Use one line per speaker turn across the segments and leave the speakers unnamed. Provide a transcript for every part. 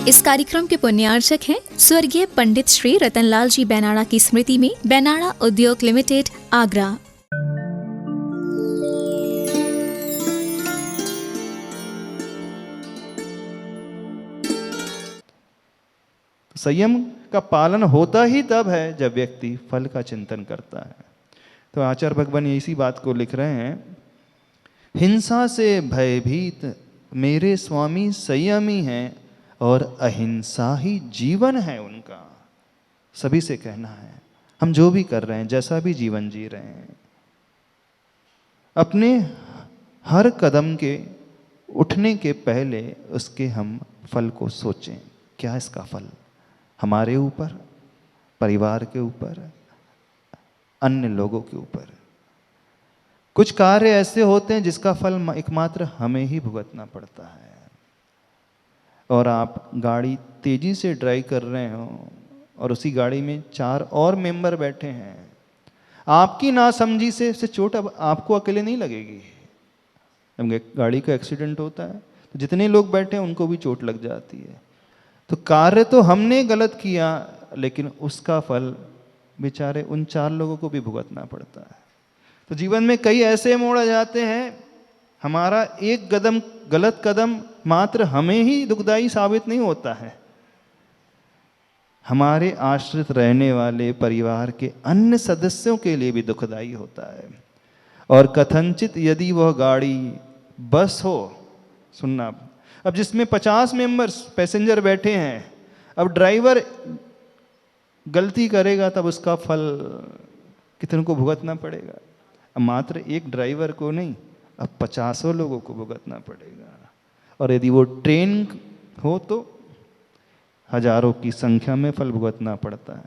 इस कार्यक्रम के पुण्यार्चक हैं स्वर्गीय पंडित श्री रतनलाल जी बैनाड़ा की स्मृति में बैनाड़ा उद्योग लिमिटेड, आगरा।
संयम का पालन होता ही तब है जब व्यक्ति फल का चिंतन करता है। तो आचार्य भगवान इसी बात को लिख रहे हैं, हिंसा से भयभीत मेरे स्वामी संयमी हैं और अहिंसा ही जीवन है उनका। सभी से कहना है, हम जो भी कर रहे हैं, जैसा भी जीवन जी रहे हैं, अपने हर कदम के उठने के पहले उसके हम फल को सोचें। क्या इसका फल हमारे ऊपर, परिवार के ऊपर, अन्य लोगों के ऊपर। कुछ कार्य ऐसे होते हैं जिसका फल एकमात्र हमें ही भुगतना पड़ता है। और आप गाड़ी तेजी से ड्राइव कर रहे हो और उसी गाड़ी में 4 और मेंबर बैठे हैं, आपकी नासमझी से चोट अब आपको अकेले नहीं लगेगी। जब गाड़ी का एक्सीडेंट होता है तो जितने लोग बैठे हैं उनको भी चोट लग जाती है। तो कार्य तो हमने गलत किया, लेकिन उसका फल बेचारे उन 4 लोगों को भी भुगतना पड़ता है। तो जीवन में कई ऐसे मोड़ आ जाते हैं, हमारा एक गलत कदम मात्र हमें ही दुखदाई साबित नहीं होता है, हमारे आश्रित रहने वाले परिवार के अन्य सदस्यों के लिए भी दुखदाई होता है। और कथनचित यदि वह गाड़ी बस हो, सुनना, अब जिसमें 50 मेंबर्स पैसेंजर बैठे हैं, अब ड्राइवर गलती करेगा तब उसका फल कितने को भुगतना पड़ेगा। अब मात्र एक ड्राइवर को नहीं, अब 50 लोगों को भुगतना पड़ेगा। और यदि वो ट्रेन हो तो हजारों की संख्या में फल भुगतना पड़ता है।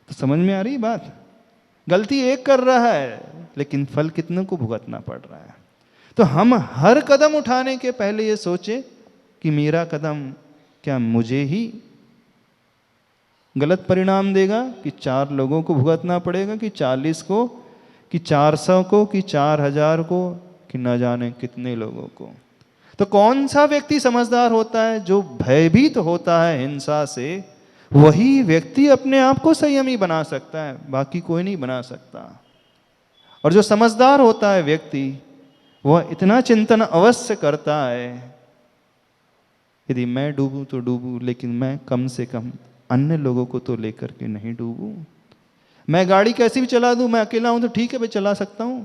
तो समझ में आ रही बात, गलती एक कर रहा है लेकिन फल कितने को भुगतना पड़ रहा है। तो हम हर कदम उठाने के पहले ये सोचें कि मेरा कदम क्या मुझे ही गलत परिणाम देगा, कि 4 लोगों को भुगतना पड़ेगा, कि 40 को, कि 400 को, कि 4000 को, कि न जाने कितने लोगों को। तो कौन सा व्यक्ति समझदार होता है? जो भयभीत होता है हिंसा से, वही व्यक्ति अपने आप को संयमी बना सकता है, बाकी कोई नहीं बना सकता। और जो समझदार होता है व्यक्ति, वह इतना चिंतन अवश्य करता है, यदि मैं डूबूं तो डूबूं, लेकिन मैं कम से कम अन्य लोगों को तो लेकर के नहीं डूबूं। मैं गाड़ी कैसी भी चला दूं, मैं अकेला हूं तो ठीक है, मैं चला सकता हूं,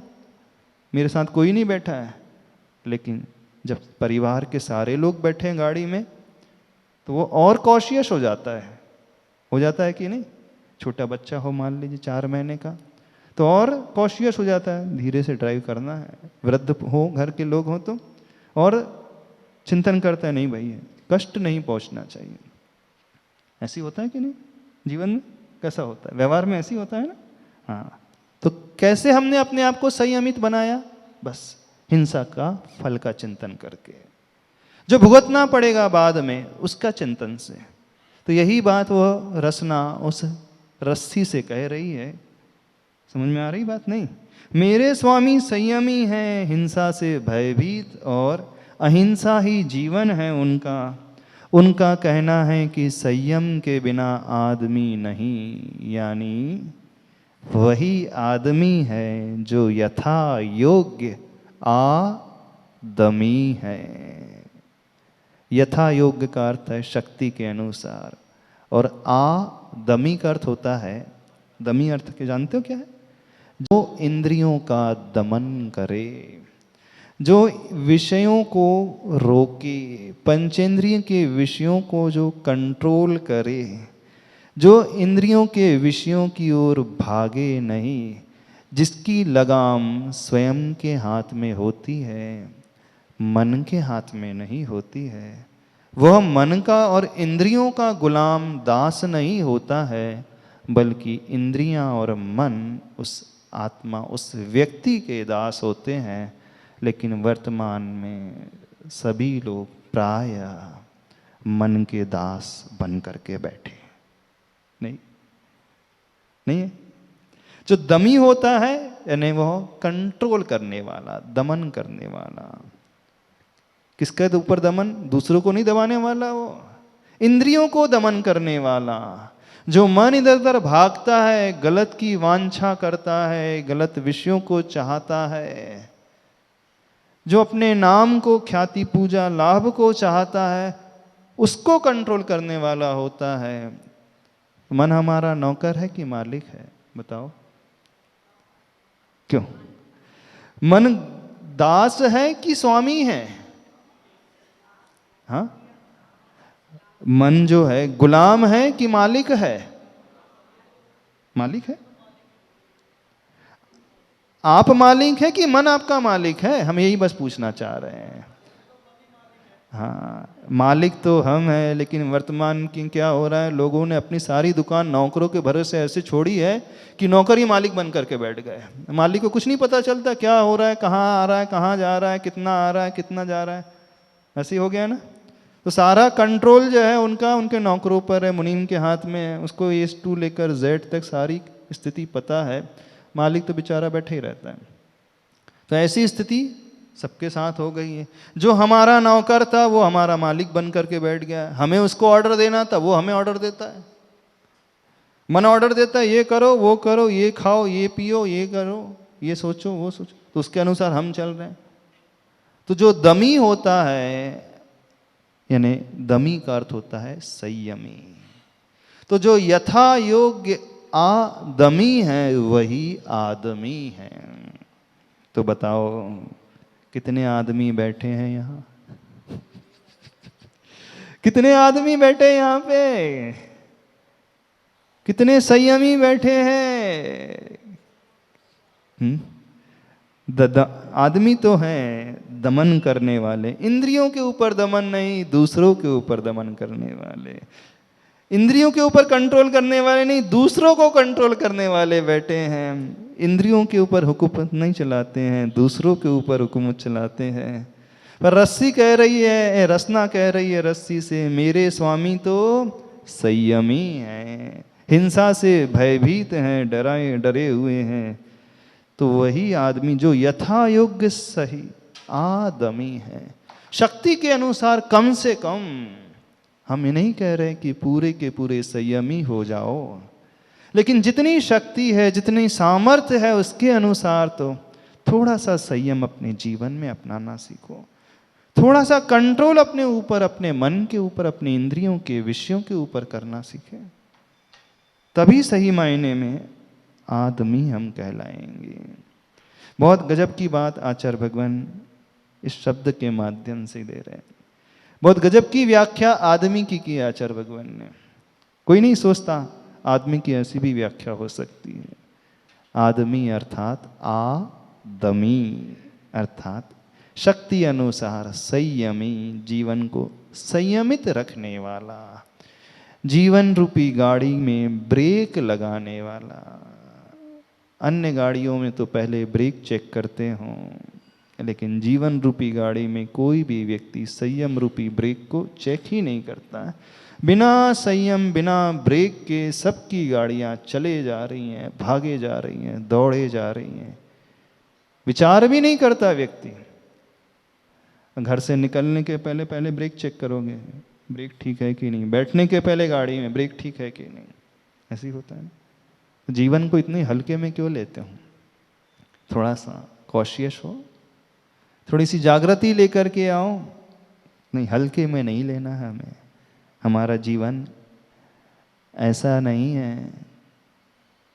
मेरे साथ कोई नहीं बैठा है। लेकिन जब परिवार के सारे लोग बैठे हैं गाड़ी में, तो वो और कॉशियस हो जाता है कि नहीं। छोटा बच्चा हो, मान लीजिए 4 महीने का, तो और कॉशियस हो जाता है, धीरे से ड्राइव करना है। वृद्ध हो, घर के लोग हों तो और चिंतन करता है, नहीं भाई कष्ट नहीं पहुंचना चाहिए। ऐसी होता है कि नहीं? जीवन में कैसा होता है, व्यवहार में ऐसी होता है ना। हाँ, तो कैसे हमने अपने आप को संयमित बनाया? बस हिंसा का फल का चिंतन करके, जो भुगतना पड़ेगा बाद में उसका चिंतन से। तो यही बात वह रसना उस रस्सी से कह रही है। समझ में आ रही बात? नहीं, मेरे स्वामी संयमी हैं, हिंसा से भयभीत और अहिंसा ही जीवन है उनका। उनका कहना है कि संयम के बिना आदमी नहीं, यानी वही आदमी है जो यथा योग्य आदमी है। यथा योग्य का अर्थ है शक्ति के अनुसार, और आदमी का अर्थ होता है, दमी अर्थ के जानते हो क्या है? जो इंद्रियों का दमन करे, जो विषयों को रोके, पंचेंद्रिय के विषयों को जो कंट्रोल करे, जो इंद्रियों के विषयों की ओर भागे नहीं, जिसकी लगाम स्वयं के हाथ में होती है, मन के हाथ में नहीं होती है। वह मन का और इंद्रियों का गुलाम दास नहीं होता है, बल्कि इंद्रियां और मन उस आत्मा, उस व्यक्ति के दास होते हैं। लेकिन वर्तमान में सभी लोग प्रायः मन के दास बन करके बैठे नहीं है। जो दमी होता है, यानी वह कंट्रोल करने वाला, दमन करने वाला। किसके ऊपर दमन? दूसरों को नहीं दबाने वाला, वो इंद्रियों को दमन करने वाला, जो मन इधर उधर भागता है, गलत की वांछा करता है, गलत विषयों को चाहता है, जो अपने नाम को, ख्याति, पूजा, लाभ को चाहता है, उसको कंट्रोल करने वाला होता है। मन हमारा नौकर है कि मालिक है? बताओ क्यों? मन दास है कि स्वामी है? हाँ, मन जो है गुलाम है कि मालिक है? मालिक है। आप मालिक है कि मन आपका मालिक है? हम यही बस पूछना चाह रहे हैं। हाँ, मालिक तो हम हैं, लेकिन वर्तमान की क्या हो रहा है, लोगों ने अपनी सारी दुकान नौकरों के भरोसे ऐसे छोड़ी है कि नौकर ही मालिक बन करके बैठ गए। मालिक को कुछ नहीं पता चलता क्या हो रहा है, कहाँ आ रहा है, कहाँ जा रहा है, कितना आ रहा है, कितना जा रहा है। ऐसे ही हो गया ना। तो सारा कंट्रोल जो है उनका उनके नौकरों पर है, मुनीम के हाथ में है। उसको A to लेकर Z तक सारी स्थिति पता है, मालिक तो बेचारा बैठे ही रहता है। तो ऐसी स्थिति सबके साथ हो गई है। जो हमारा नौकर था वो हमारा मालिक बन करके बैठ गया। हमें उसको ऑर्डर देना था, वो हमें ऑर्डर देता है। मन ऑर्डर देता है, ये करो, वो करो, ये खाओ, ये पियो, ये करो, ये सोचो, वो सोचो, तो उसके अनुसार हम चल रहे हैं। तो जो दमी होता है, यानी दमी का अर्थ होता है संयमी, तो जो यथा योग्य आदमी है वही आदमी है। तो बताओ कितने आदमी बैठे हैं यहाँ? कितने आदमी बैठे हैं यहाँ पे? कितने संयमी बैठे हैं? आदमी तो हैं दमन करने वाले, इंद्रियों के ऊपर दमन नहीं, दूसरों के ऊपर दमन करने वाले। इंद्रियों के ऊपर कंट्रोल करने वाले नहीं, दूसरों को कंट्रोल करने वाले बैठे हैं। इंद्रियों के ऊपर हुकूमत नहीं चलाते हैं, दूसरों के ऊपर हुकूमत चलाते हैं। पर रस्सी कह रही है, रसना कह रही है रस्सी से, मेरे स्वामी तो संयमी हैं, हिंसा से भयभीत हैं, डरे हुए हैं। तो वही आदमी जो यथा योग्य सही आदमी है, शक्ति के अनुसार कम से कम, हम ये नहीं कह रहे कि पूरे के पूरे संयमी हो जाओ, लेकिन जितनी शक्ति है, जितनी सामर्थ्य है, उसके अनुसार तो थोड़ा सा संयम अपने जीवन में अपनाना सीखो। थोड़ा सा कंट्रोल अपने ऊपर, अपने मन के ऊपर, अपने इंद्रियों के विषयों के ऊपर करना सीखें। तभी सही मायने में आदमी हम कहलाएंगे। बहुत गजब की बात आचार्य भगवान इस शब्द के माध्यम से दे रहे हैं। बहुत गजब की व्याख्या आदमी की आचार्य भगवान ने। कोई नहीं सोचता आदमी की ऐसी भी व्याख्या हो सकती है। आदमी अर्थात आदमी अर्थात शक्ति अनुसार संयमी, जीवन को संयमित रखने वाला, जीवन रूपी गाड़ी में ब्रेक लगाने वाला। अन्य गाड़ियों में तो पहले ब्रेक चेक करते हों, लेकिन जीवन रूपी गाड़ी में कोई भी व्यक्ति संयम रूपी ब्रेक को चेक ही नहीं करता। बिना संयम, बिना ब्रेक के सबकी गाड़ियां चले जा रही हैं, भागे जा रही हैं, दौड़े जा रही हैं। विचार भी नहीं करता व्यक्ति। घर से निकलने के पहले पहले ब्रेक चेक करोगे, ब्रेक ठीक है कि नहीं। बैठने के पहले गाड़ी में ब्रेक ठीक है कि नहीं। ऐसे ही होता है। जीवन को इतने हल्के में क्यों लेते हो? थोड़ा सा कॉशियस हो, थोड़ी सी जागृति लेकर के आओ। नहीं, हल्के में नहीं लेना है हमें। हमारा जीवन ऐसा नहीं है,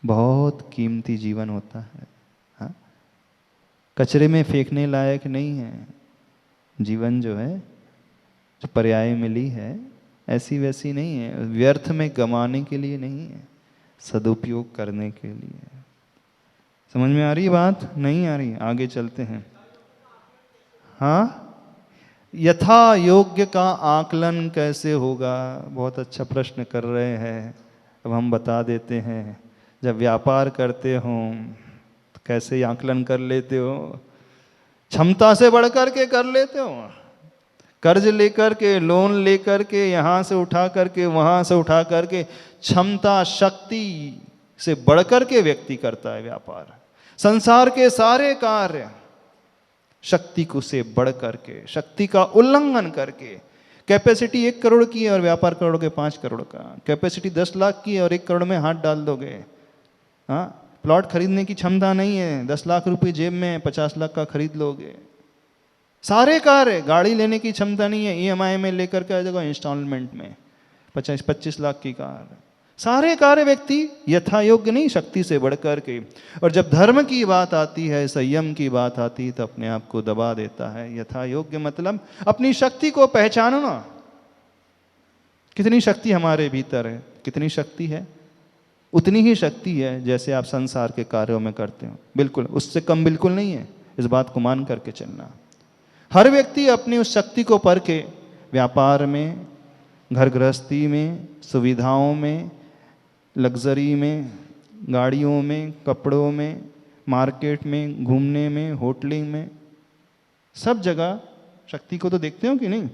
बहुत कीमती जीवन होता है। हाँ, कचरे में फेंकने लायक नहीं है। जीवन जो है, जो पर्याय मिली है, ऐसी वैसी नहीं है, व्यर्थ में गंवाने के लिए नहीं है, सदुपयोग करने के लिए। समझ में आ रही बात? नहीं आ रही? आगे चलते हैं। हाँ, यथा योग्य का आकलन कैसे होगा? बहुत अच्छा प्रश्न कर रहे हैं। अब हम बता देते हैं। जब व्यापार करते हो तो कैसे आकलन कर लेते हो? क्षमता से बढ़ कर के कर लेते हो। कर्ज लेकर के, लोन लेकर के, यहाँ से उठा करके, वहाँ से उठा करके, क्षमता शक्ति से बढ़कर के व्यक्ति करता है व्यापार। संसार के सारे कार्य शक्ति को से बढ़ करके, शक्ति का उल्लंघन करके कैपेसिटी 1 करोड़ की है और व्यापार करोगे 5 करोड़ का। कैपेसिटी 10 लाख की है और 1 करोड़ में हाथ डाल दोगे। हाँ, प्लॉट खरीदने की क्षमता नहीं है, 10 लाख रुपए जेब में 50 लाख का खरीद लोगे। सारे कार्य, गाड़ी लेने की क्षमता नहीं है, ईएमआई में लेकर के आ जाओगे, इंस्टॉलमेंट में 25 लाख की कार। सारे कार्य व्यक्ति यथा योग्य नहीं, शक्ति से बढ़कर के। और जब धर्म की बात आती है, संयम की बात आती है, तो अपने आप को दबा देता है। यथा योग्य मतलब अपनी शक्ति को पहचानना। कितनी शक्ति हमारे भीतर है, कितनी शक्ति है, उतनी ही शक्ति है जैसे आप संसार के कार्यों में करते हो, बिल्कुल उससे कम बिल्कुल नहीं है। इस बात को मान करके चलना। हर व्यक्ति अपनी उस शक्ति को परखे, व्यापार में, घर गृहस्थी में, सुविधाओं में, लग्जरी में, गाड़ियों में, कपड़ों में, मार्केट में, घूमने में, होटलिंग में, सब जगह शक्ति को तो देखते हो कि नहीं?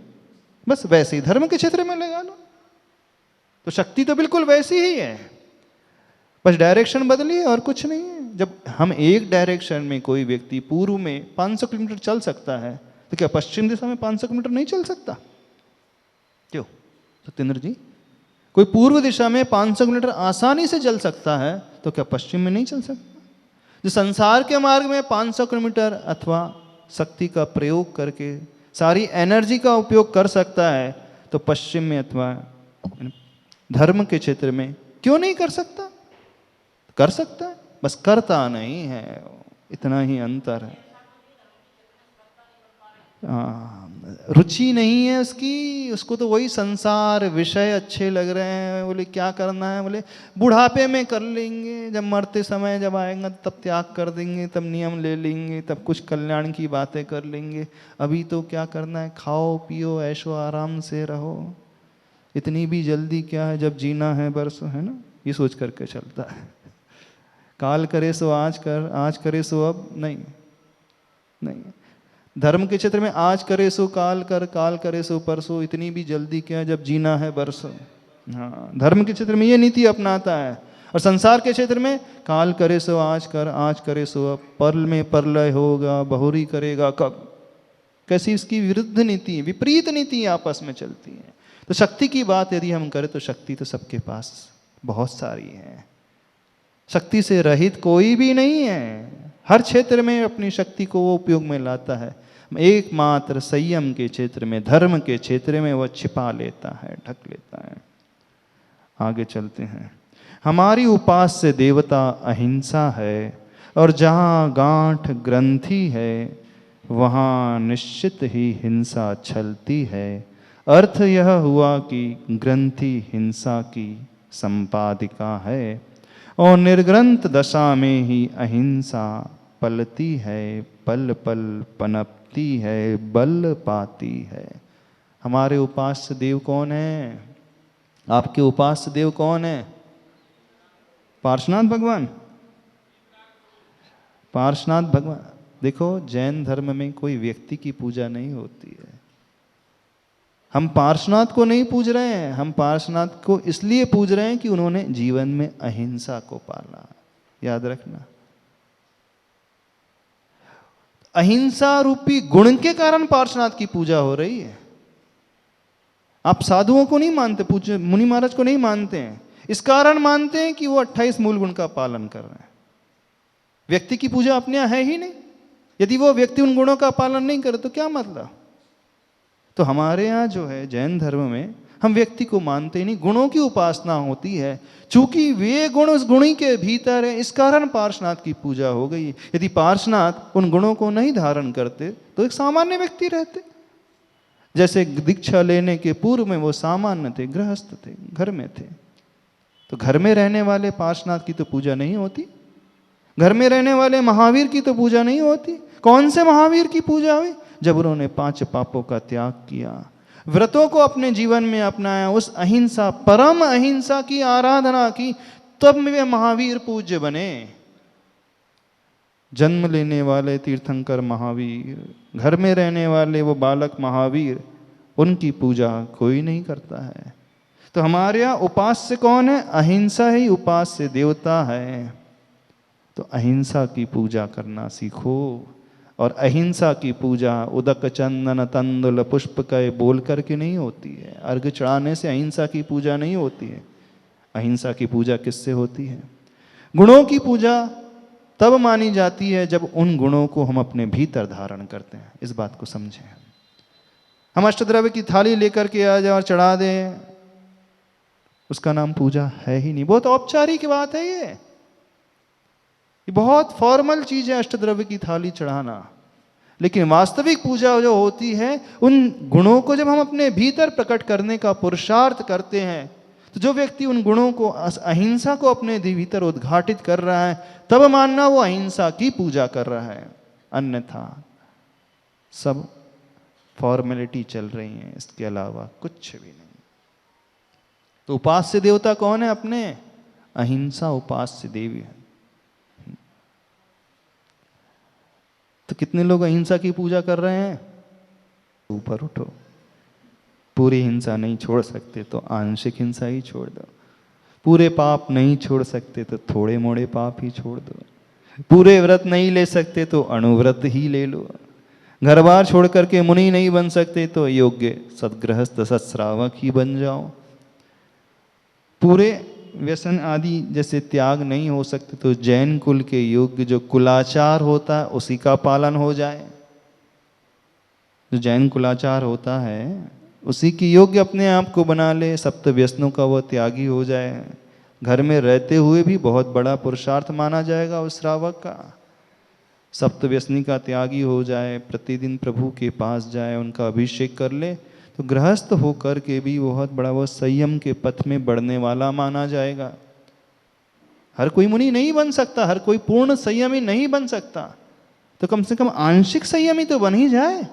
बस वैसे ही धर्म के क्षेत्र में लगा लो तो शक्ति तो बिल्कुल वैसी ही है, बस डायरेक्शन बदली है और कुछ नहीं है। जब हम एक डायरेक्शन में, कोई व्यक्ति पूर्व में 500 किलोमीटर चल सकता है, तो क्या पश्चिम दिशा में 500 किलोमीटर नहीं चल सकता? क्यों सत्येंद्र जी? कोई पूर्व दिशा में 500 किलोमीटर आसानी से चल सकता है, तो क्या पश्चिम में नहीं चल सकता? जो संसार के मार्ग में 500 किलोमीटर अथवा शक्ति का प्रयोग करके सारी एनर्जी का उपयोग कर सकता है, तो पश्चिम में अथवा धर्म के क्षेत्र में क्यों नहीं कर सकता? कर सकता है, बस करता नहीं है, इतना ही अंतर है। रुचि नहीं है उसकी, उसको तो वही संसार विषय अच्छे लग रहे हैं। बोले क्या करना है? बोले बुढ़ापे में कर लेंगे, जब मरते समय जब आएगा तब त्याग कर देंगे, तब नियम ले लेंगे, तब कुछ कल्याण की बातें कर लेंगे। अभी तो क्या करना है? खाओ पियो ऐशो आराम से रहो, इतनी भी जल्दी क्या है, जब जीना है बरसों, है ना? ये सोच करके चलता है। काल करे सो आज कर, आज करे सो अब नहीं, नहीं। धर्म के क्षेत्र में आज करे सो काल कर, काल करे सो परसों, इतनी भी जल्दी क्या, जब जीना है बरसों। हाँ, धर्म के क्षेत्र में ये नीति अपनाता है। और संसार के क्षेत्र में काल करे सो आज कर, आज करे सो अब, परल में परलय होगा, बहुरी करेगा कब। कैसी इसकी विरुद्ध नीति, विपरीत नीति आपस में चलती है। तो शक्ति की बात यदि हम करें तो शक्ति तो सबके पास बहुत सारी है, शक्ति से रहित कोई भी नहीं है। हर क्षेत्र में अपनी शक्ति को वो उपयोग में लाता है। एकमात्र संयम के क्षेत्र में, धर्म के क्षेत्र में वह छिपा लेता है, ढक लेता है। आगे चलते हैं। हमारी उपास्य देवता अहिंसा है, और जहाँ गांठ ग्रंथि है वहाँ निश्चित ही हिंसा छलती है। अर्थ यह हुआ कि ग्रंथि हिंसा की संपादिका है, और निर्ग्रंथ दशा में ही अहिंसा पलती है, पल पल पनपती है, बल पाती है। हमारे उपास्य देव कौन है? आपके उपास्य देव कौन है? पार्श्वनाथ भगवान। पार्श्वनाथ भगवान। देखो, जैन धर्म में कोई व्यक्ति की पूजा नहीं होती है। हम पार्श्वनाथ को नहीं पूज रहे हैं, हम पार्श्वनाथ को इसलिए पूज रहे हैं कि उन्होंने जीवन में अहिंसा को पाला। याद रखना, अहिंसा रूपी गुण के कारण पार्श्वनाथ की पूजा हो रही है। आप साधुओं को नहीं मानते, पूज्य मुनि महाराज को नहीं मानते हैं, इस कारण मानते हैं कि वो 28 मूल गुण का पालन कर रहे हैं। व्यक्ति की पूजा अपने यहाँ है ही नहीं। यदि वो व्यक्ति उन गुणों का पालन नहीं करे तो क्या मतलब? तो हमारे यहाँ जो है जैन धर्म में हम व्यक्ति को मानते ही नहीं, गुणों की उपासना होती है। चूंकि वे गुण उस गुणी के भीतर है, इस कारण पार्श्वनाथ की पूजा हो गई। यदि पार्श्वनाथ उन गुणों को नहीं धारण करते तो एक सामान्य व्यक्ति रहते। जैसे दीक्षा लेने के पूर्व में वो सामान्य थे, गृहस्थ थे, घर में थे। तो घर में रहने वाले पार्श्वनाथ की तो पूजा नहीं होती, घर में रहने वाले महावीर की तो पूजा नहीं होती। कौन से महावीर की पूजा हुई? जब उन्होंने 5 पापों का त्याग किया, व्रतों को अपने जीवन में अपनाया, उस अहिंसा, परम अहिंसा की आराधना की, तब वे महावीर पूज्य बने। जन्म लेने वाले तीर्थंकर महावीर, घर में रहने वाले वो बालक महावीर, उनकी पूजा कोई नहीं करता है। तो हमारे यहाँ उपास्य कौन है? अहिंसा ही उपास्य देवता है। तो अहिंसा की पूजा करना सीखो। और अहिंसा की पूजा उदक चंदन तंदुल पुष्प कय बोल करके नहीं होती है। अर्घ चढ़ाने से अहिंसा की पूजा नहीं होती है। अहिंसा की पूजा किससे होती है? गुणों की पूजा तब मानी जाती है जब उन गुणों को हम अपने भीतर धारण करते हैं। इस बात को समझें। हम अष्टद्रव्य की थाली लेकर के आ जाए और चढ़ा दें, उसका नाम पूजा है ही नहीं। बहुत औपचारिक बात है ये बहुत फॉर्मल चीज है अष्टद्रव्य की थाली चढ़ाना। लेकिन वास्तविक पूजा जो होती है, उन गुणों को जब हम अपने भीतर प्रकट करने का पुरुषार्थ करते हैं, तो जो व्यक्ति उन गुणों को, अहिंसा को अपने भीतर उद्घाटित कर रहा है, तब मानना वो अहिंसा की पूजा कर रहा है। अन्यथा सब फॉर्मेलिटी चल रही है, इसके अलावा कुछ भी नहीं। तो उपास्य देवता कौन है? अपने अहिंसा उपास्य देवी है। तो कितने लोग अहिंसा की पूजा कर रहे हैं? ऊपर उठो। पूरी हिंसा नहीं छोड़ सकते तो आंशिक हिंसा ही छोड़ दो। पूरे पाप नहीं छोड़ सकते तो थोड़े मोड़े पाप ही छोड़ दो। पूरे व्रत नहीं ले सकते तो अणुव्रत ही ले लो। घर बार छोड़ करके मुनि नहीं बन सकते तो योग्य सद्गृहस्थ सत्श्रावक ही बन जाओ। पूरे व्यसन आदि जैसे त्याग नहीं हो सकते तो जैन कुल के योग्य जो कुलाचार होता है उसी का पालन हो जाए। जो जैन कुलाचार होता है उसी की योग्य अपने आप को बना ले, सप्त व्यसनों का वह त्यागी हो जाए। घर में रहते हुए भी बहुत बड़ा पुरुषार्थ माना जाएगा उस श्रावक का। सप्त व्यसनी का त्यागी हो जाए, प्रतिदिन प्रभु के पास जाए, उनका अभिषेक कर ले, तो गृहस्थ होकर के भी बहुत बड़ा वो संयम के पथ में बढ़ने वाला माना जाएगा। हर कोई मुनि नहीं बन सकता, हर कोई पूर्ण संयमी नहीं बन सकता, तो कम से कम आंशिक संयमी तो बन ही जाए।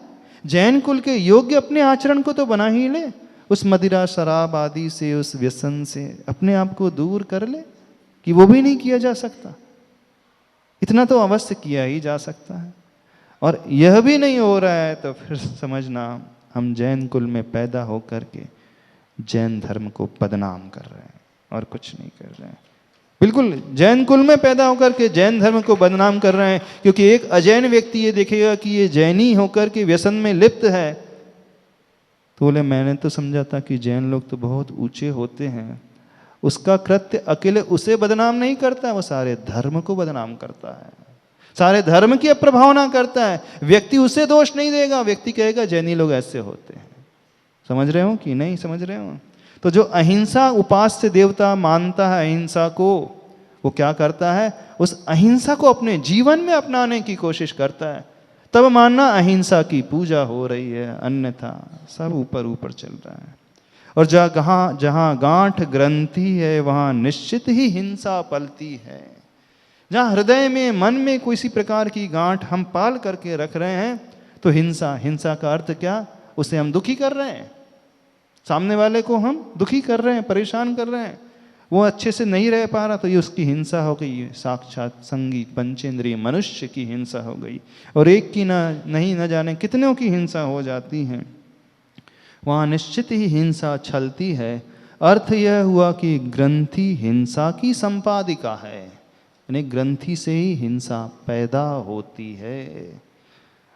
जैन कुल के योग्य अपने आचरण को तो बना ही ले। उस मदिरा शराब आदि से, उस व्यसन से अपने आप को दूर कर ले कि वो भी नहीं किया जा सकता। इतना तो अवश्य किया ही जा सकता है। और यह भी नहीं हो रहा है तो फिर समझना हम जैन कुल में पैदा होकर के जैन धर्म को बदनाम कर रहे हैं और कुछ नहीं कर रहे हैं। बिल्कुल जैन कुल में पैदा होकर के जैन धर्म को बदनाम कर रहे हैं। क्योंकि एक अजैन व्यक्ति ये देखेगा कि ये जैनी होकर के व्यसन में लिप्त है, तो बोले मैंने तो समझा था कि जैन लोग तो बहुत ऊंचे होते हैं। उसका कृत्य अकेले उसे बदनाम नहीं करता है, वो सारे धर्म को बदनाम करता है, सारे धर्म की अप्रभावना करता है। व्यक्ति उसे दोष नहीं देगा, व्यक्ति कहेगा जैनी लोग ऐसे होते हैं। समझ रहे हो कि नहीं समझ रहे हो? तो जो अहिंसा उपास्य देवता मानता है अहिंसा को, वो क्या करता है? उस अहिंसा को अपने जीवन में अपनाने की कोशिश करता है, तब मानना अहिंसा की पूजा हो रही है। अन्यथा सब ऊपर ऊपर चल रहा है। और जहाँ गांठ ग्रंथि है वहाँ निश्चित ही हिंसा पलती है। जहाँ हृदय में, मन में कोई सी प्रकार की गांठ हम पाल करके रख रहे हैं, तो हिंसा का अर्थ क्या? उसे हम दुखी कर रहे हैं, सामने वाले को हम दुखी कर रहे हैं, परेशान कर रहे हैं। वो अच्छे से नहीं रह पा रहा तो ये उसकी हिंसा हो गई। साक्षात संगी पंचेंद्रिय मनुष्य की हिंसा हो गई। और एक की न जाने कितनों की हिंसा हो जाती है। वहाँ निश्चित ही हिंसा छलती है। अर्थ यह हुआ कि ग्रंथि हिंसा की संपादिका है, यानी ग्रंथि से ही हिंसा पैदा होती है।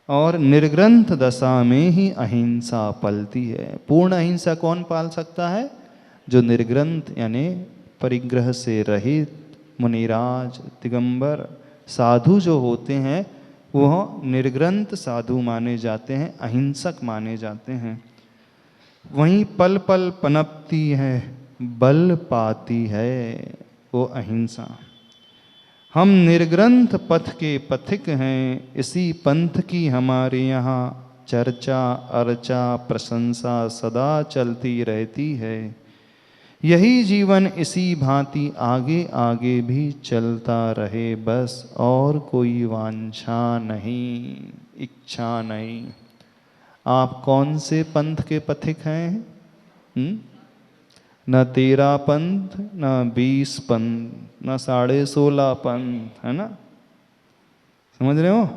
और निर्ग्रंथ दशा में ही अहिंसा पलती है। पूर्ण अहिंसा कौन पाल सकता है? जो निर्ग्रंथ यानी परिग्रह से रहित मुनिराज दिगंबर साधु जो होते हैं, वह निर्ग्रंथ साधु माने जाते हैं, अहिंसक माने जाते हैं। वहीं पल पल पनपती है, बल पाती है वो अहिंसा। हम निर्ग्रंथ पथ के पथिक हैं, इसी पंथ की हमारे यहाँ चर्चा अर्चा प्रशंसा सदा चलती रहती है। यही जीवन इसी भांति आगे आगे भी चलता रहे, बस और कोई वांछा नहीं, इच्छा नहीं। आप कौन से पंथ के पथिक हैं? न 13 पंथ, न 20 पंथ, न 16.5 पंथ, है ना? समझ रहे हो?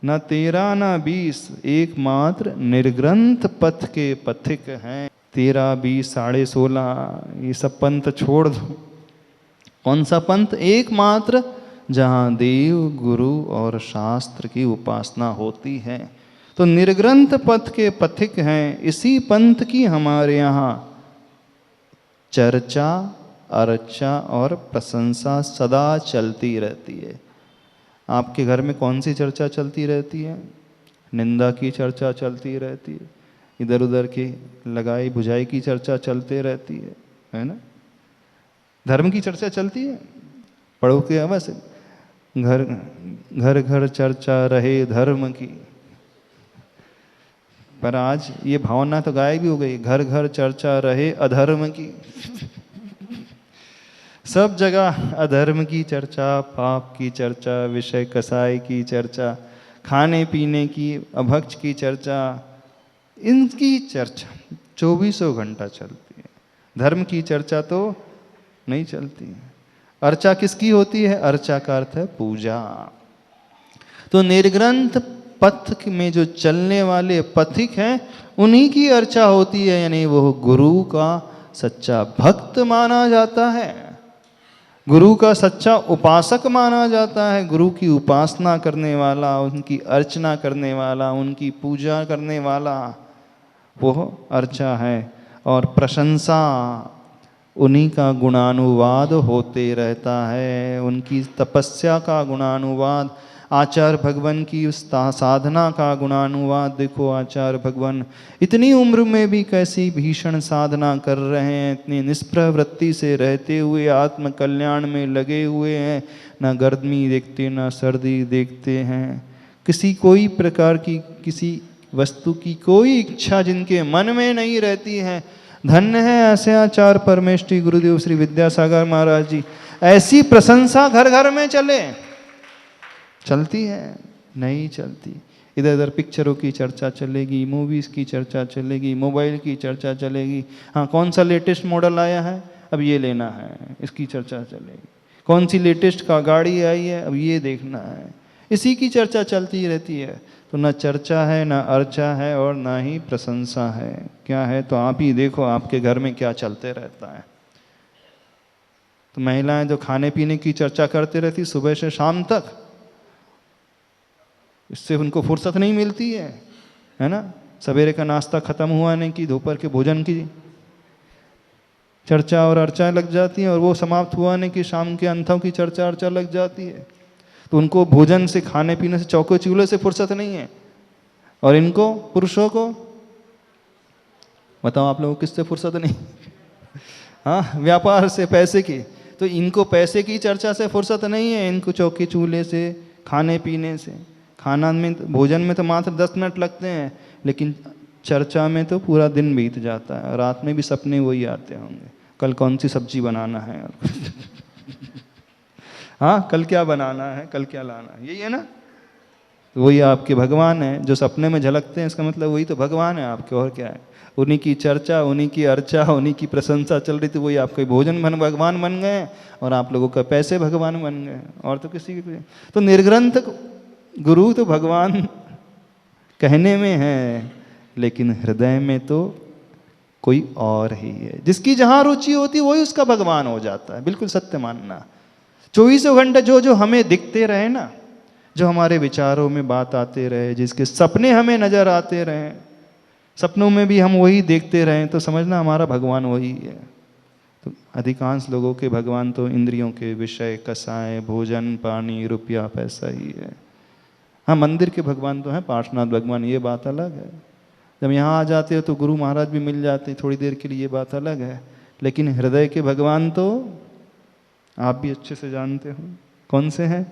न 13 न 20, एकमात्र निर्ग्रंथ पथ के पथिक हैं। 13, 20, 16.5 ये सब पंथ छोड़ दो। कौन सा पंथ? एकमात्र जहाँ देव, गुरु और शास्त्र की उपासना होती है। तो निर्ग्रंथ पथ के पथिक हैं, इसी पंथ की हमारे यहाँ चर्चा, अर्चा और प्रशंसा सदा चलती रहती है। आपके घर में कौन सी चर्चा चलती रहती है? निंदा की चर्चा चलती रहती है, इधर उधर की लगाई बुझाई की चर्चा चलते रहती है ना? धर्म की चर्चा चलती है, पढ़ो के बस घर घर घर चर्चा रहे धर्म की। पर आज ये भावना तो गायब ही हो गई, घर घर चर्चा रहे अधर्म की। सब जगह अधर्म की चर्चा, पाप की चर्चा, विषय कसाई की चर्चा, खाने पीने की, अभक्ष की चर्चा, इनकी चर्चा 24 घंटा चलती है। धर्म की चर्चा तो नहीं चलती है। अर्चा किसकी होती है? अर्चा का अर्थ है पूजा। तो निर्ग्रंथ पथ में जो चलने वाले पथिक हैं, उन्हीं की अर्चा होती है, यानी वो गुरु का सच्चा भक्त माना जाता है, गुरु का सच्चा उपासक माना जाता है। गुरु की उपासना करने वाला, उनकी अर्चना करने वाला, उनकी पूजा करने वाला, वो अर्चा है। और प्रशंसा, उन्हीं का गुणानुवाद होते रहता है, उनकी तपस्या का गुणानुवाद, आचार्य भगवान की उस साधना का गुणानुवाद। देखो आचार्य भगवान इतनी उम्र में भी कैसी भीषण साधना कर रहे हैं, इतनी निष्प्रह वृत्ति से रहते हुए आत्म कल्याण में लगे हुए हैं, ना गर्मी देखते ना सर्दी देखते हैं, किसी कोई प्रकार की किसी वस्तु की कोई इच्छा जिनके मन में नहीं रहती है। धन्य है ऐसे आचार्य परमेष्ठी गुरुदेव श्री विद्यासागर महाराज जी। ऐसी प्रशंसा घर घर में चले, चलती है? नहीं चलती। इधर उधर पिक्चरों की चर्चा चलेगी, मूवीज़ की चर्चा चलेगी, मोबाइल की चर्चा चलेगी। हाँ, कौन सा लेटेस्ट मॉडल आया है, अब ये लेना है, इसकी चर्चा चलेगी। कौन सी लेटेस्ट का गाड़ी आई है, अब ये देखना है। इसी की चर्चा चलती रहती है। तो न चर्चा है, न अर्चा है, और ना ही प्रशंसा है। क्या है? तो आप ही देखो आपके घर में क्या चलते रहता है। तो महिलाएं जो खाने पीने की चर्चा करते रहती सुबह से शाम तक, इससे उनको फुर्सत नहीं मिलती है ना? सवेरे का नाश्ता खत्म हुआ नहीं कि दोपहर के भोजन की चर्चा और अर्चा लग जाती है, और वो समाप्त हुआ नहीं कि शाम के अंथों की चर्चा अर्चा लग जाती है। तो उनको भोजन से, खाने पीने से, चौके चूल्हे से फुर्सत नहीं है। और इनको, पुरुषों को बताओ आप लोगों को किससे फुर्सत नहीं? हाँ, व्यापार से, पैसे की। तो इनको पैसे की चर्चा से फुर्सत नहीं है, इनको चौके चूल्हे से, खाने पीने से। खाना में, भोजन में तो मात्र 10 मिनट लगते हैं, लेकिन चर्चा में तो पूरा दिन बीत जाता है। रात में भी सपने वही आते होंगे, कल कौन सी सब्जी बनाना है हाँ, कल क्या बनाना है, कल क्या लाना है, यही है ना? तो वही आपके भगवान है जो सपने में झलकते हैं, इसका मतलब वही तो भगवान है आपके, और क्या है? उन्हीं की चर्चा, उन्हीं की अर्चा, उन्हीं की प्रशंसा चल रही थी, वही आपके भोजन भगवान बन गए, और आप लोगों का पैसे भगवान बन गए, और तो किसी की। तो निर्ग्रंथ गुरु तो भगवान कहने में है, लेकिन हृदय में तो कोई और ही है। जिसकी जहाँ रुचि होती वही उसका भगवान हो जाता है। बिल्कुल सत्य मानना। 24 घंटे जो हमें दिखते रहे ना, जो हमारे विचारों में बात आते रहे, जिसके सपने हमें नजर आते रहे, सपनों में भी हम वही देखते रहें, तो समझना हमारा भगवान वही है। तो अधिकांश लोगों के भगवान तो इंद्रियों के विषय, कसाय, भोजन, पानी, रुपया, पैसा ही है। हाँ, मंदिर के भगवान तो हैं, पार्श्वनाथ भगवान, ये बात अलग है। जब यहाँ आ जाते हो तो गुरु महाराज भी मिल जाते हैं थोड़ी देर के लिए, ये बात अलग है। लेकिन हृदय के भगवान तो आप भी अच्छे से जानते हो कौन से हैं।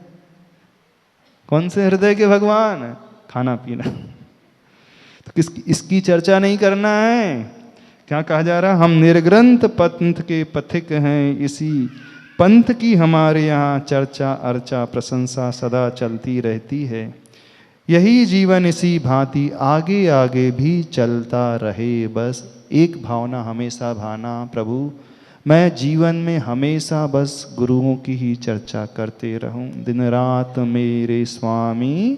कौन से हृदय के भगवान? खाना पीना। तो इसकी चर्चा नहीं करना है। क्या कहा जा रहा? हम निर्ग्रंथ पंथ के पथिक हैं, इसी पंथ की हमारे यहाँ चर्चा, अर्चा, प्रशंसा सदा चलती रहती है। यही जीवन इसी भांति आगे आगे भी चलता रहे। बस एक भावना हमेशा भाना, प्रभु मैं जीवन में हमेशा बस गुरुओं की ही चर्चा करते रहूं। दिन रात मेरे स्वामी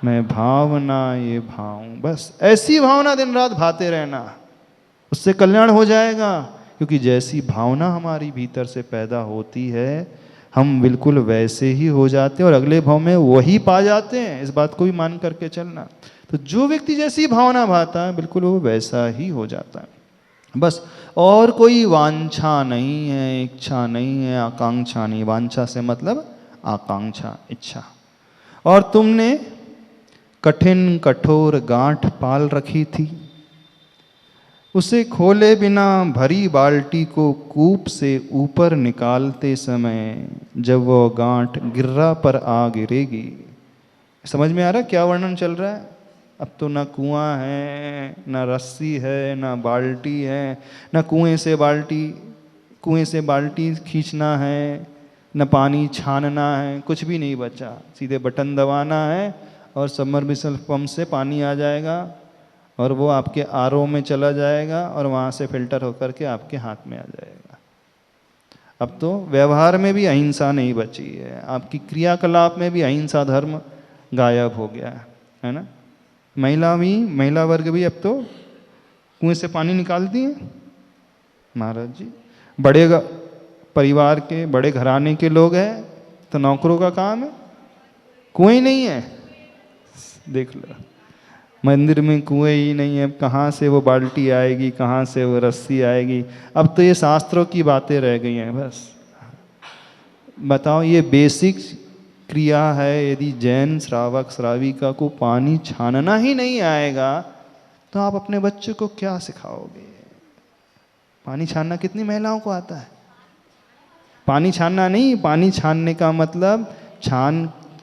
मैं भावना ये भाऊं। बस ऐसी भावना दिन रात भाते रहना, उससे कल्याण हो जाएगा। क्योंकि जैसी भावना हमारी भीतर से पैदा होती है, हम बिल्कुल वैसे ही हो जाते हैं और अगले भाव में वही पा जाते हैं। इस बात को भी मान करके चलना। तो जो व्यक्ति जैसी भावना भाता है बिल्कुल वो वैसा ही हो जाता है। बस और कोई वांछा नहीं है, इच्छा नहीं है, आकांक्षा नहीं। वांछा से मतलब आकांक्षा, इच्छा। और तुमने कठिन कठोर गांठ पाल रखी थी, उसे खोले बिना भरी बाल्टी को कूप से ऊपर निकालते समय जब वो गांठ गिर्रा पर आ गिरेगी। समझ में आ रहा क्या वर्णन चल रहा है? अब तो ना कुआं है, ना रस्सी है, ना बाल्टी है, ना कुएं से बाल्टी खींचना है, न पानी छानना है, कुछ भी नहीं बचा। सीधे बटन दबाना है और सबमर्सिबल पंप से पानी आ जाएगा और वो आपके आरओ में चला जाएगा और वहाँ से फिल्टर होकर के आपके हाथ में आ जाएगा। अब तो व्यवहार में भी अहिंसा नहीं बची है, आपकी क्रियाकलाप में भी अहिंसा धर्म गायब हो गया है ना। महिला वर्ग भी अब तो कुएं से पानी निकालती है महाराज जी। बड़े परिवार के, बड़े घराने के लोग हैं तो नौकरों का काम है, कुएं नहीं है। देख लो, मंदिर में कुएं ही नहीं है, कहाँ से वो बाल्टी आएगी, कहाँ से वो रस्सी आएगी। अब तो ये शास्त्रों की बातें रह गई हैं बस। बताओ, ये बेसिक क्रिया है। यदि जैन श्रावक श्राविका को पानी छानना ही नहीं आएगा तो आप अपने बच्चे को क्या सिखाओगे? पानी छानना कितनी महिलाओं को आता है? पानी छानना नहीं, पानी छानने का मतलब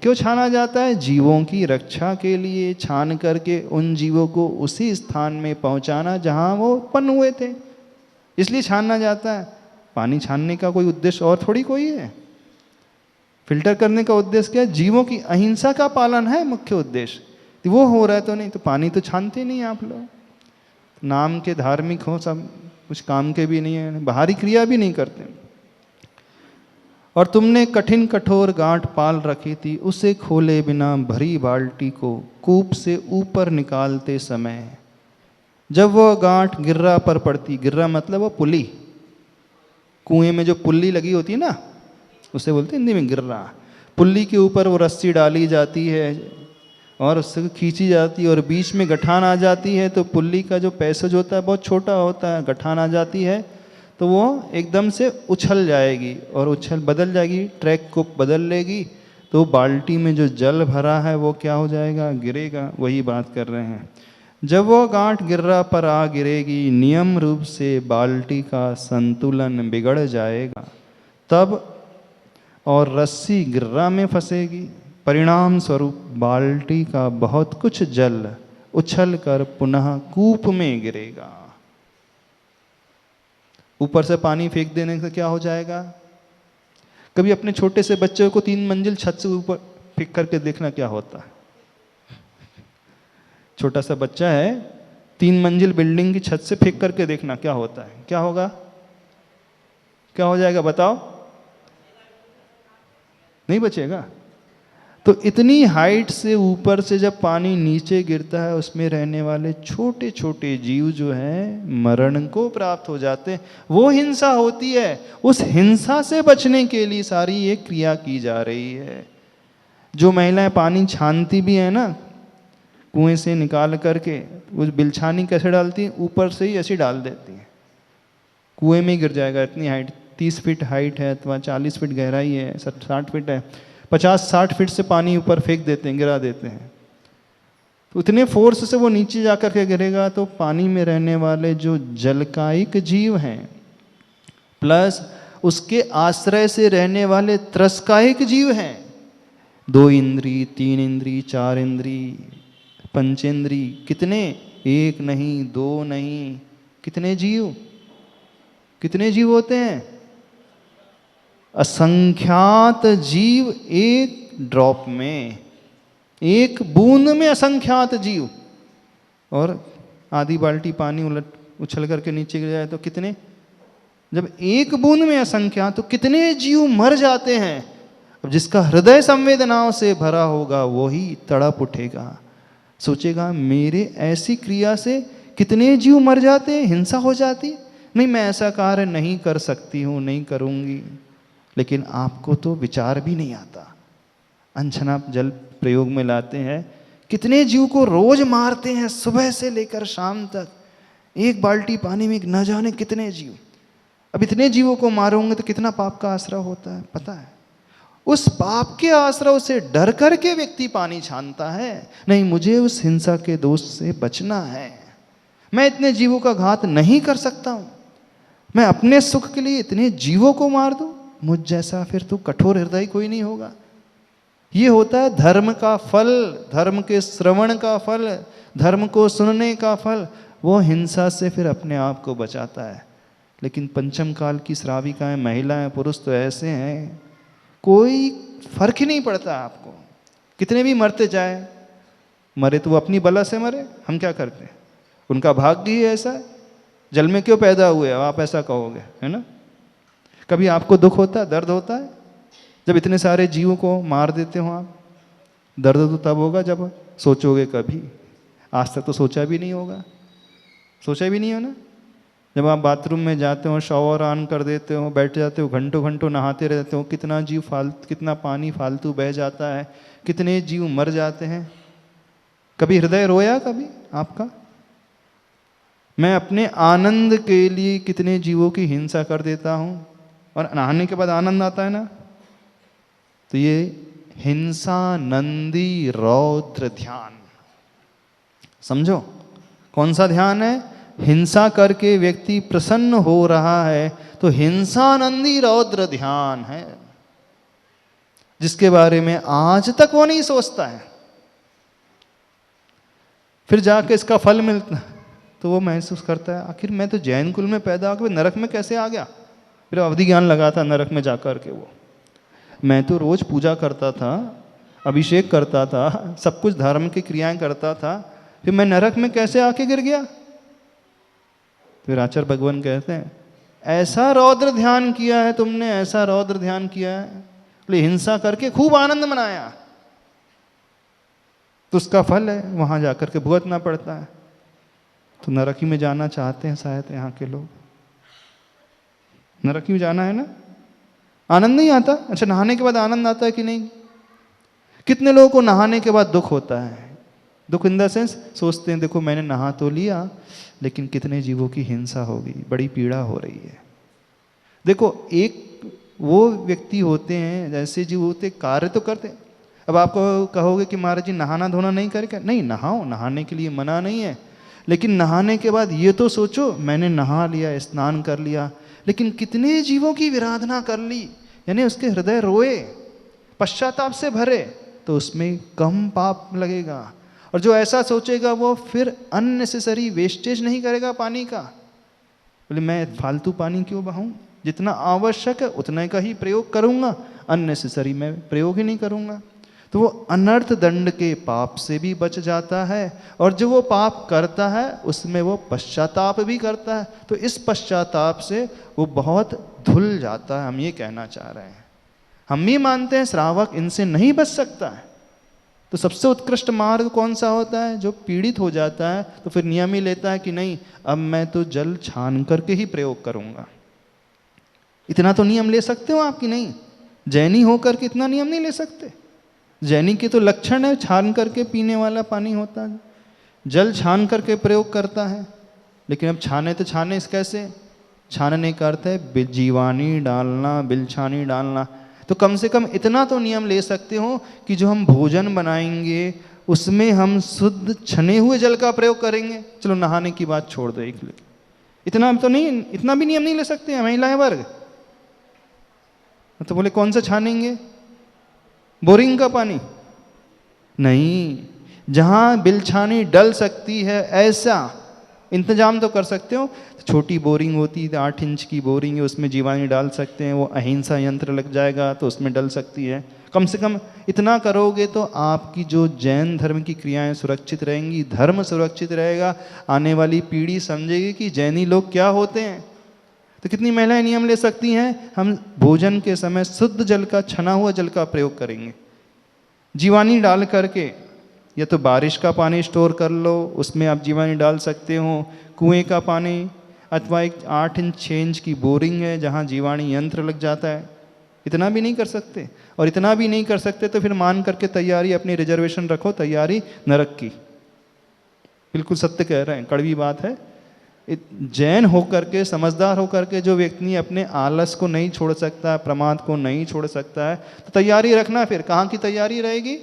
क्यों छाना जाता है? जीवों की रक्षा के लिए छान करके उन जीवों को उसी स्थान में पहुंचाना जहां वो उत्पन्न हुए थे, इसलिए छानना जाता है। पानी छानने का कोई उद्देश्य और थोड़ी कोई है। फिल्टर करने का उद्देश्य क्या है? जीवों की अहिंसा का पालन है मुख्य उद्देश्य। तो वो हो रहा है तो नहीं तो पानी तो छानते नहीं आप लोग। नाम के धार्मिक हो, सब कुछ काम के भी नहीं है, बाहरी क्रिया भी नहीं करते। और तुमने कठिन कठोर गांठ पाल रखी थी, उसे खोले बिना भरी बाल्टी को कूप से ऊपर निकालते समय जब वह गांठ गिर्रा पर पड़ती। गिर्रा मतलब वो पुली, कुएं में जो पुल्ली लगी होती है ना, उसे बोलते हैं हिंदी में गिर्रा। पुल्ली के ऊपर वो रस्सी डाली जाती है और उससे खींची जाती है और बीच में गठान आ जाती है। तो पुल्ली का जो पैसेज होता है बहुत छोटा होता है, गठान आ जाती है तो वो एकदम से उछल जाएगी और बदल जाएगी, ट्रैक को बदल लेगी। तो बाल्टी में जो जल भरा है वो क्या हो जाएगा? गिरेगा। वही बात कर रहे हैं। जब वो गांठ गिर्रा पर आ गिरेगी, नियम रूप से बाल्टी का संतुलन बिगड़ जाएगा तब, और रस्सी गिर्रा में फंसेगी। परिणाम स्वरूप बाल्टी का बहुत कुछ जल उछल कर पुनः कूप में गिरेगा। ऊपर से पानी फेंक देने से क्या हो जाएगा? कभी अपने छोटे से बच्चे को 3 मंजिल छत से ऊपर फेंक करके देखना क्या होता है। छोटा सा बच्चा है, 3 मंजिल बिल्डिंग की छत से फेंक करके देखना क्या होता है। क्या होगा? क्या हो जाएगा बताओ? नहीं बचेगा। तो इतनी हाइट से ऊपर से जब पानी नीचे गिरता है, उसमें रहने वाले छोटे छोटे जीव जो हैं मरण को प्राप्त हो जाते हैं। वो हिंसा होती है। उस हिंसा से बचने के लिए सारी ये क्रिया की जा रही है। जो महिलाएं पानी छानती भी है ना, कुएं से निकाल करके, वो बिलछानी कैसे डालती हैं? ऊपर से ही ऐसे डाल देती हैं, कुएं में गिर जाएगा। इतनी हाइट, 30 फीट हाइट है अथवा 40 फीट गहराई है, 60 फीट है, 50-60 फीट से पानी ऊपर फेंक देते हैं, गिरा देते हैं। तो उतने फोर्स से वो नीचे जाकर के गिरेगा तो पानी में रहने वाले जो जलकायिक जीव हैं प्लस उसके आश्रय से रहने वाले त्रस्कायिक जीव हैं, 2 इंद्री, 3 इंद्री, 4 इंद्री, पंचेंद्री, कितने? 1 नहीं, 2 नहीं, कितने जीव होते हैं? असंख्यात जीव, एक ड्रॉप में, एक बूंद में असंख्यात जीव। और आधी बाल्टी पानी उछल करके नीचे गिर जाए तो कितने? जब एक बूंद में असंख्यात तो कितने जीव मर जाते हैं। अब जिसका हृदय संवेदनाओं से भरा होगा वही तड़प उठेगा, सोचेगा मेरे ऐसी क्रिया से कितने जीव मर जाते हैं, हिंसा हो जाती। नहीं, मैं ऐसा कार्य नहीं कर सकती हूँ, नहीं करूँगी। लेकिन आपको तो विचार भी नहीं आता। अनछना जल प्रयोग में लाते हैं, कितने जीव को रोज मारते हैं सुबह से लेकर शाम तक, एक बाल्टी पानी में न जाने कितने जीव। अब इतने जीवों को मारोगे तो कितना पाप का आश्रय होता है पता है। उस पाप के आश्रय से डर करके व्यक्ति पानी छानता है, नहीं मुझे उस हिंसा के दोष से बचना है, मैं इतने जीवों का घात नहीं कर सकता हूं, मैं अपने सुख के लिए इतने जीवों को मार दूं, मुझ जैसा फिर तो कठोर हृदय कोई नहीं होगा। ये होता है धर्म का फल, धर्म के श्रवण का फल, धर्म को सुनने का फल। वो हिंसा से फिर अपने आप को बचाता है। लेकिन पंचम काल की श्राविकाएं, महिलाएं, पुरुष तो ऐसे हैं, कोई फर्क ही नहीं पड़ता आपको, कितने भी मरते जाए, मरे तो वो अपनी बला से मरे, हम क्या करते हैं, उनका भाग्य ही ऐसा है। जल में क्यों पैदा हुए आप ऐसा कहोगे, है ना। कभी आपको दुख होता है, दर्द होता है जब इतने सारे जीवों को मार देते हो आप। दर्द तो तब होगा जब सोचोगे कभी, आज तक तो सोचा भी नहीं होगा, सोचा भी नहीं हो ना। जब आप बाथरूम में जाते हो, शॉवर ऑन कर देते हो, बैठ जाते हो, घंटों घंटों नहाते रहते हो, कितना जीव कितना पानी फालतू बह जाता है, कितने जीव मर जाते हैं। कभी हृदय रोया कभी आपका? मैं अपने आनंद के लिए कितने जीवों की हिंसा कर देता हूं, और नहाने के बाद आनंद आता है ना। तो ये हिंसा नंदी रौद्र ध्यान, समझो कौन सा ध्यान है। हिंसा करके व्यक्ति प्रसन्न हो रहा है तो हिंसा नंदी रौद्र ध्यान है, जिसके बारे में आज तक वो नहीं सोचता है। फिर जाके इसका फल मिलता तो वो महसूस करता है, आखिर मैं तो जैन कुल में पैदा होकर नरक में कैसे आ गया। फिर अवधि ज्ञान लगाता नरक में जाकर के, वो मैं तो रोज पूजा करता था, अभिषेक करता था, सब कुछ धर्म की क्रियाएं करता था, फिर मैं नरक में कैसे आके गिर गया। फिर आचार्य भगवान कहते हैं, ऐसा रौद्र ध्यान किया है तुमने, ऐसा रौद्र ध्यान किया है, बोले हिंसा करके खूब आनंद मनाया, तो उसका फल है वहां जाकर के भुगतना पड़ता है। तो नरकी में जाना चाहते हैं शायद यहाँ के लोग, नरकी में जाना है ना। आनंद नहीं आता? अच्छा, नहाने के बाद आनंद आता है कि नहीं? कितने लोगों को नहाने के बाद दुख होता है? दुख इन द सेंस, सोचते हैं देखो मैंने नहा तो लिया, लेकिन कितने जीवों की हिंसा हो गई, बड़ी पीड़ा हो रही है। देखो एक वो व्यक्ति होते हैं, जैसे जीव होते कार्य तो करते। अब आप कहोगे कि महाराज जी नहाना धोना नहीं करेगा, नहीं नहाओ, नहाने के लिए मना नहीं है, लेकिन नहाने के बाद ये तो सोचो मैंने नहा लिया, स्नान कर लिया, लेकिन कितने जीवों की विराधना कर ली, यानी उसके हृदय रोए, पश्चाताप से भरे, तो उसमें कम पाप लगेगा। और जो ऐसा सोचेगा वो फिर अननेसेसरी वेस्टेज नहीं करेगा पानी का। बोले मैं फालतू पानी क्यों बहाऊं, जितना आवश्यक है उतना का ही प्रयोग करूंगा, अननेसेसरी मैं प्रयोग ही नहीं करूंगा। तो वो अनर्थ दंड के पाप से भी बच जाता है, और जो वो पाप करता है उसमें वो पश्चाताप भी करता है, तो इस पश्चाताप से वो बहुत धुल जाता है। हम ये कहना चाह रहे हैं, हम भी मानते हैं श्रावक इनसे नहीं बच सकता है। तो सबसे उत्कृष्ट मार्ग कौन सा होता है? जो पीड़ित हो जाता है तो फिर नियम ही लेता है कि नहीं अब मैं तो जल छान करके ही प्रयोग करूंगा। इतना तो नियम ले सकते हो आप कि नहीं? जैनी होकर के इतना नियम नहीं ले सकते। जैनी के तो लक्षण है छान करके पीने वाला पानी होता है, जल छान करके प्रयोग करता है। लेकिन अब छाने तो छाने इस कैसे? छानने का अर्थ है जीवानी डालना, बिलछानी डालना। तो कम से कम इतना तो नियम ले सकते हो कि जो हम भोजन बनाएंगे उसमें हम शुद्ध छने हुए जल का प्रयोग करेंगे। चलो नहाने की बात छोड़ दो, एक इतना तो नहीं, इतना भी नियम नहीं ले सकते हैं महिलाएं वर्ग। तो बोले कौन सा छानेंगे? बोरिंग का पानी नहीं, जहां बिलछानी डल सकती है ऐसा इंतजाम तो कर सकते हो। छोटी बोरिंग होती है, 8 इंच की बोरिंग है, उसमें जीवानी डाल सकते हैं, वो अहिंसा यंत्र लग जाएगा तो उसमें डल सकती है। कम से कम इतना करोगे तो आपकी जो जैन धर्म की क्रियाएं सुरक्षित रहेंगी, धर्म सुरक्षित रहेगा, आने वाली पीढ़ी समझेगी कि जैनी लोग क्या होते हैं। तो कितनी महिलाएं नियम ले सकती हैं, हम भोजन के समय शुद्ध जल का, छना हुआ जल का प्रयोग करेंगे। जीवानी डाल करके, या तो बारिश का पानी स्टोर कर लो, उसमें आप जीवानी डाल सकते हो, कुएं का पानी, अथवा एक 8 इंच 6 इंच की बोरिंग है जहाँ जीवाणी यंत्र लग जाता है, इतना भी नहीं कर सकते, और इतना भी नहीं कर सकते तो फिर मान करके तैयारी, अपनी रिजर्वेशन रखो, तैयारी नरक की। बिल्कुल सत्य कह रहे हैं, कड़वी बात है। जैन होकर के, समझदार होकर के जो व्यक्ति अपने आलस को नहीं छोड़ सकता, प्रमाद को नहीं छोड़ सकता है, तो तैयारी रखना। फिर कहाँ की तैयारी रहेगी?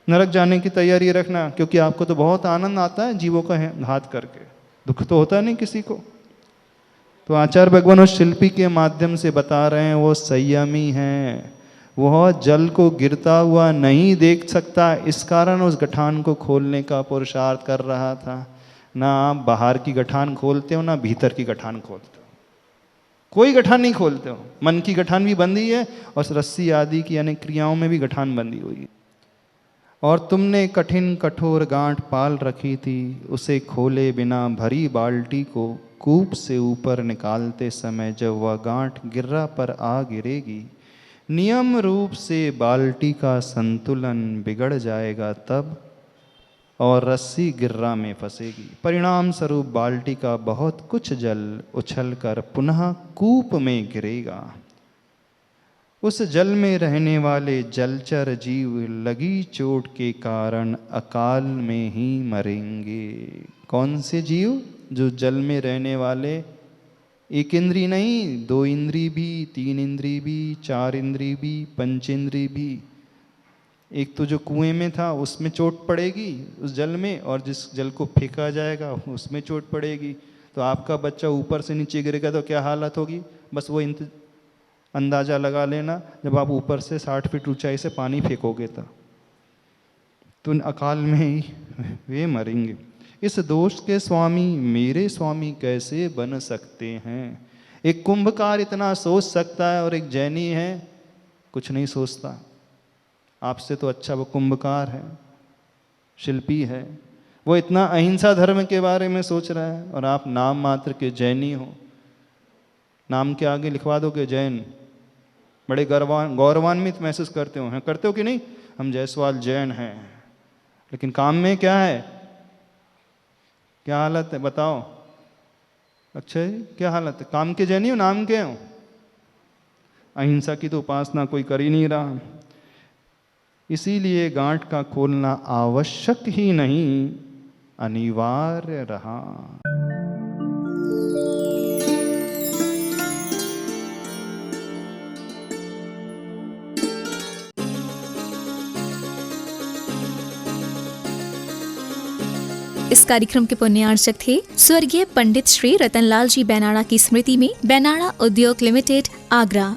नरक जाने की तैयारी रखना, क्योंकि आपको तो बहुत आनंद आता है जीवों का घात करके, दुख तो होता नहीं किसी को। तो आचार्य भगवान उस शिल्पी के माध्यम से बता रहे हैं, वो संयमी हैं, वह जल को गिरता हुआ नहीं देख सकता, इस कारण उस गठान को खोलने का पुरुषार्थ कर रहा था। ना आप बाहर की गठान खोलते हो, ना भीतर की गठान खोलते हो, कोई गठान नहीं खोलते हो। मन की गठान भी बंधी है और रस्सी आदि की यानी क्रियाओं में भी गठान बंधी हुई है। और तुमने कठिन कठोर गांठ पाल रखी थी, उसे खोले बिना भरी बाल्टी को कूप से ऊपर निकालते समय जब वह गांठ गिर्रा पर आ गिरेगी, नियम रूप से बाल्टी का संतुलन बिगड़ जाएगा तब, और रस्सी गिर्रा में फंसेगी। परिणाम स्वरूप बाल्टी का बहुत कुछ जल उछलकर पुनः कूप में गिरेगा। उस जल में रहने वाले जलचर जीव लगी चोट के कारण अकाल में ही मरेंगे। कौन से जीव? जो जल में रहने वाले, एक इंद्री नहीं, 2 इंद्री भी, 3 इंद्री भी, 4 इंद्री भी, पंचेंद्री भी। एक तो जो कुएं में था उसमें चोट पड़ेगी उस जल में, और जिस जल को फेंका जाएगा उसमें चोट पड़ेगी। तो आपका बच्चा ऊपर से नीचे गिरेगा तो क्या हालत होगी? बस वो अंदाज़ा लगा लेना, जब आप ऊपर से 60 फीट ऊंचाई से पानी फेंकोगे तो अकाल में ही वे मरेंगे। इस दोष के स्वामी मेरे स्वामी कैसे बन सकते हैं? एक कुंभकार इतना सोच सकता है और एक जैनी है कुछ नहीं सोचता। आपसे तो अच्छा वो कुंभकार है, शिल्पी है, वो इतना अहिंसा धर्म के बारे में सोच रहा है, और आप नाम मात्र के जैनी हो। नाम के आगे लिखवा दोगे जैन, बड़े गौरवान्वित महसूस करते हो कि नहीं? हम जायसवाल जैन हैं, लेकिन काम में क्या है? क्या हालत है बताओ? अच्छा जी, क्या हालत है? काम के जैनी हो, नाम के हो? अहिंसा की तो उपासना कोई कर ही नहीं रहा। इसीलिए गांठ का खोलना आवश्यक ही नहीं, अनिवार्य रहा।
इस कार्यक्रम के पुण्यार्चक थे स्वर्गीय पंडित श्री रतनलाल जी बेनाड़ा की स्मृति में बेनाड़ा उद्योग लिमिटेड, आगरा।